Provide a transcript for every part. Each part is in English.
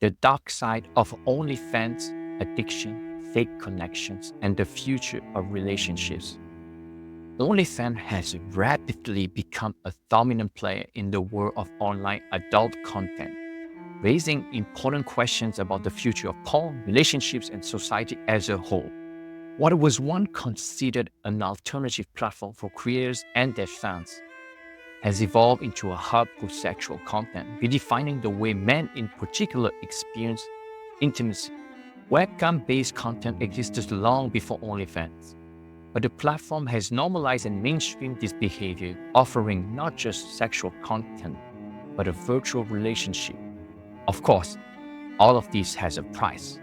The dark side of OnlyFans: addiction, fake connections, and the future of relationships. OnlyFans has rapidly become a dominant player in the world of online adult content, raising important questions about the future of porn, relationships, and society as a whole. What was once considered an alternative platform for creators and their fans has evolved into a hub for sexual content, redefining the way men in particular experience intimacy. Webcam-based content existed long before OnlyFans, but the platform has normalized and mainstreamed this behavior, offering not just sexual content, but a virtual relationship. Of course, all of this has a price.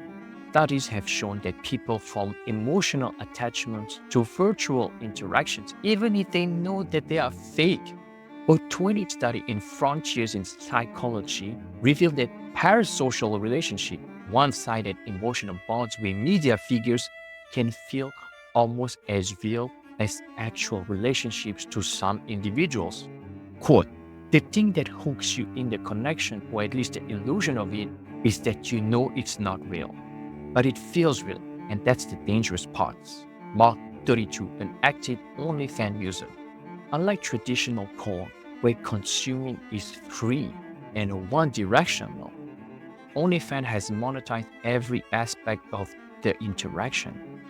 Studies have shown that people form emotional attachments to virtual interactions, even if they know that they are fake. A 20 study in Frontiers in Psychology revealed that parasocial relationship, one-sided emotional bonds with media figures, can feel almost as real as actual relationships to some individuals. Quote, "The thing that hooks you in the connection, or at least the illusion of it, is that you know it's not real. But it feels real, and that's the dangerous part." Mark, 32, an active OnlyFans user. Unlike traditional porn, where consuming is free and one-directional, OnlyFans has monetized every aspect of the interaction.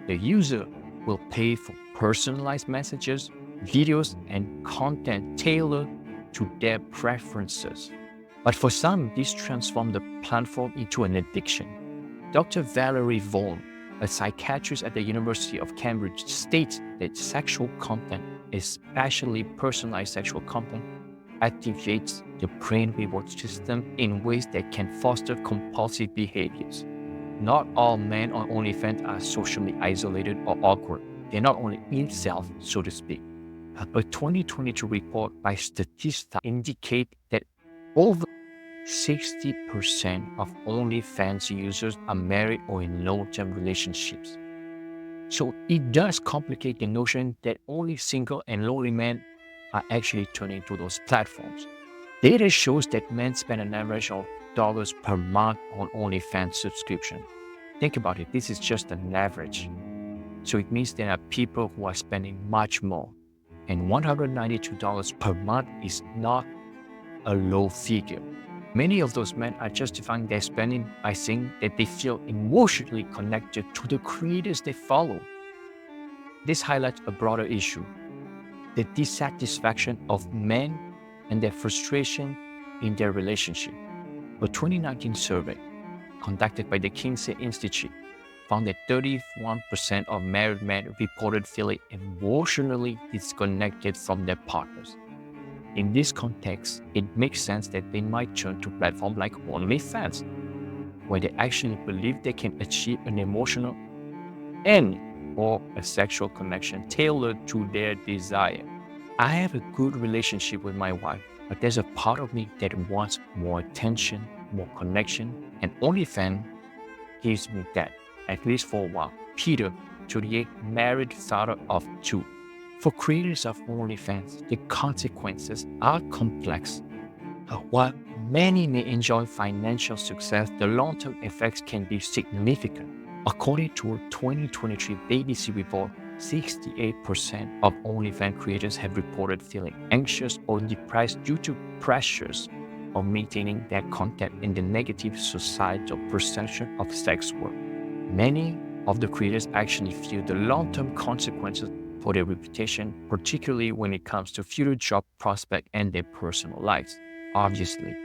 The user will pay for personalized messages, videos, and content tailored to their preferences. But for some, this transformed the platform into an addiction. Dr. Valerie Vaughan, a psychiatrist at the University of Cambridge, states that sexual content, especially personalized sexual content, activates the brain reward system in ways that can foster compulsive behaviors. Not all men on OnlyFans are socially isolated or awkward. They're not only incels, so to speak. A 2022 report by Statista indicates that over 60% of OnlyFans users are married or in long-term relationships. So it does complicate the notion that only single and lonely men are actually turning to those platforms. Data shows that men spend an average of dollars per month on OnlyFans subscription. Think about it, this is just an average. So it means there are people who are spending much more. And $192 per month is not a low figure. Many of those men are justifying their spending by saying that they feel emotionally connected to the creators they follow. This highlights a broader issue: the dissatisfaction of men and their frustration in their relationship. A 2019 survey conducted by the Kinsey Institute found that 31% of married men reported feeling emotionally disconnected from their partners. In this context, it makes sense that they might turn to platforms like OnlyFans, where they actually believe they can achieve an emotional and or a sexual connection tailored to their desire. I have a good relationship with my wife, but there's a part of me that wants more attention, more connection, and OnlyFans gives me that, at least for a while. Peter, 38, married father of 2. For creators of OnlyFans, the consequences are complex. While many may enjoy financial success, the long-term effects can be significant. According to a 2023 BBC report, 68% of OnlyFans creators have reported feeling anxious or depressed due to pressures of maintaining their content in the negative societal perception of sex work. Many of the creators actually feel the long-term consequences for their reputation, particularly when it comes to future job prospects and their personal lives. Obviously,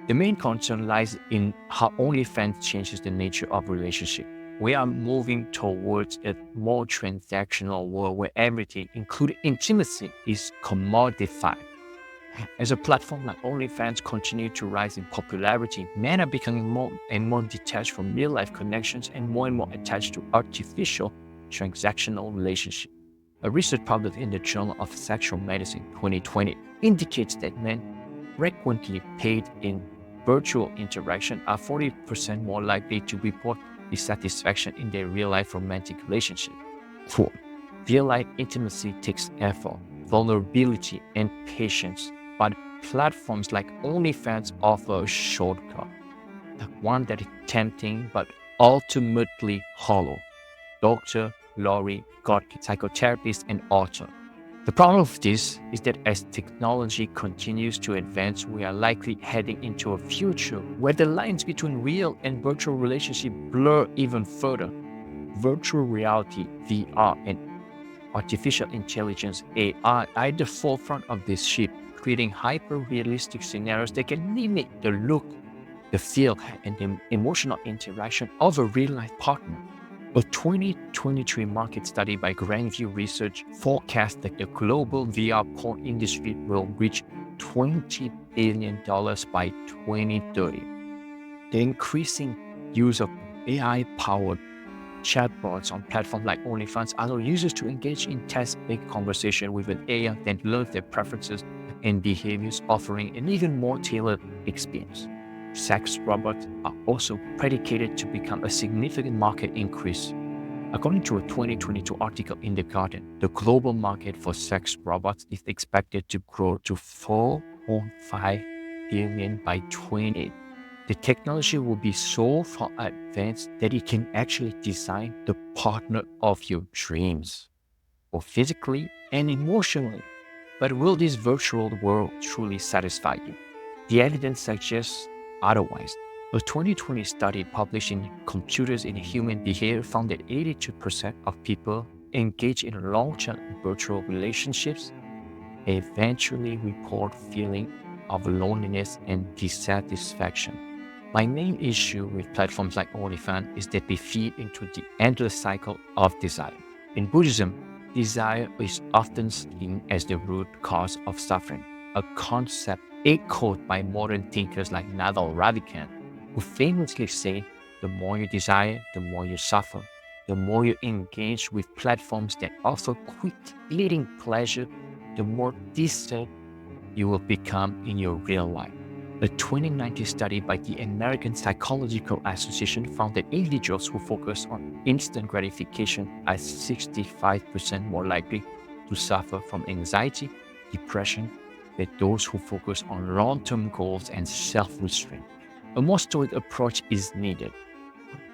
the main concern lies in how OnlyFans changes the nature of relationship. We are moving towards a more transactional world where everything, including intimacy, is commodified. As a platform like OnlyFans continues to rise in popularity, men are becoming more and more detached from real-life connections and more attached to artificial transactional relationships. A research published in the Journal of Sexual Medicine 2020 indicates that men frequently paid in virtual interaction are 40% more likely to report dissatisfaction in their real-life romantic relationship. Quote, "Real-life intimacy takes effort, vulnerability, and patience, but platforms like OnlyFans offer a shortcut. one that is tempting but ultimately hollow. Dr. Laurie Godke, psychotherapist and author. The problem of this is that as technology continues to advance, we are likely heading into a future where the lines between real and virtual relationships blur even further. Virtual reality, VR, and artificial intelligence, AI, are at the forefront of this shift, creating hyper-realistic scenarios that can mimic the look, the feel, and the emotional interaction of a real-life partner. A 2023 market study by Grandview Research forecasts that the global VR porn industry will reach $20 billion by 2030. The increasing use of AI-powered chatbots on platforms like Onlyfans allow users to engage in text-based conversation with an AI that learns their preferences and behaviors, offering an even more tailored experience. Sex robots are also predicated to become a significant market increase. According to a 2022 article in The Guardian, the global market for sex robots is expected to grow to $4.5 billion by 2028. The technology will be so far advanced that it can actually design the partner of your dreams, both physically and emotionally. But will this virtual world truly satisfy you? The evidence suggests otherwise. A 2020 study published in Computers in Human Behavior found that 82% of people engaged in long-term virtual relationships eventually report feeling of loneliness and dissatisfaction. My main issue with platforms like OnlyFans is that they feed into the endless cycle of desire. In Buddhism, desire is often seen as the root cause of suffering, a concept echoed by modern thinkers like Naval Ravikant, who famously say, the more you desire, the more you suffer. The more you engage with platforms that offer quick, fleeting pleasure, the more distant you will become in your real life. A 2019 study by the American Psychological Association found that individuals who focus on instant gratification are 65% more likely to suffer from anxiety, depression, than those who focus on long-term goals and self-restraint. A more stoic approach is needed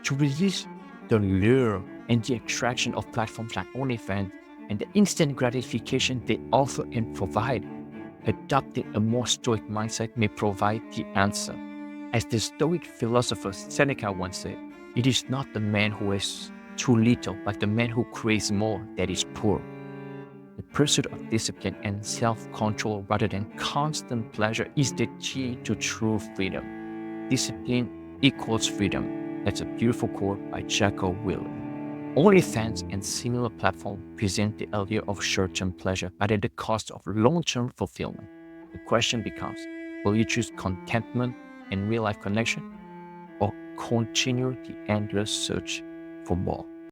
to resist the lure and the attraction of platforms like OnlyFans and the instant gratification they offer and provide. Adopting a more stoic mindset may provide the answer. As the Stoic philosopher Seneca once said, it is not the man who has too little, but the man who craves more that is poor. The pursuit of discipline and self-control rather than constant pleasure is the key to true freedom. Discipline equals freedom. That's a beautiful quote by Jocko Willem. OnlyFans and similar platforms present the allure of short-term pleasure, but at the cost of long-term fulfillment. The question becomes, will you choose contentment and real-life connection, or continue the endless search for more?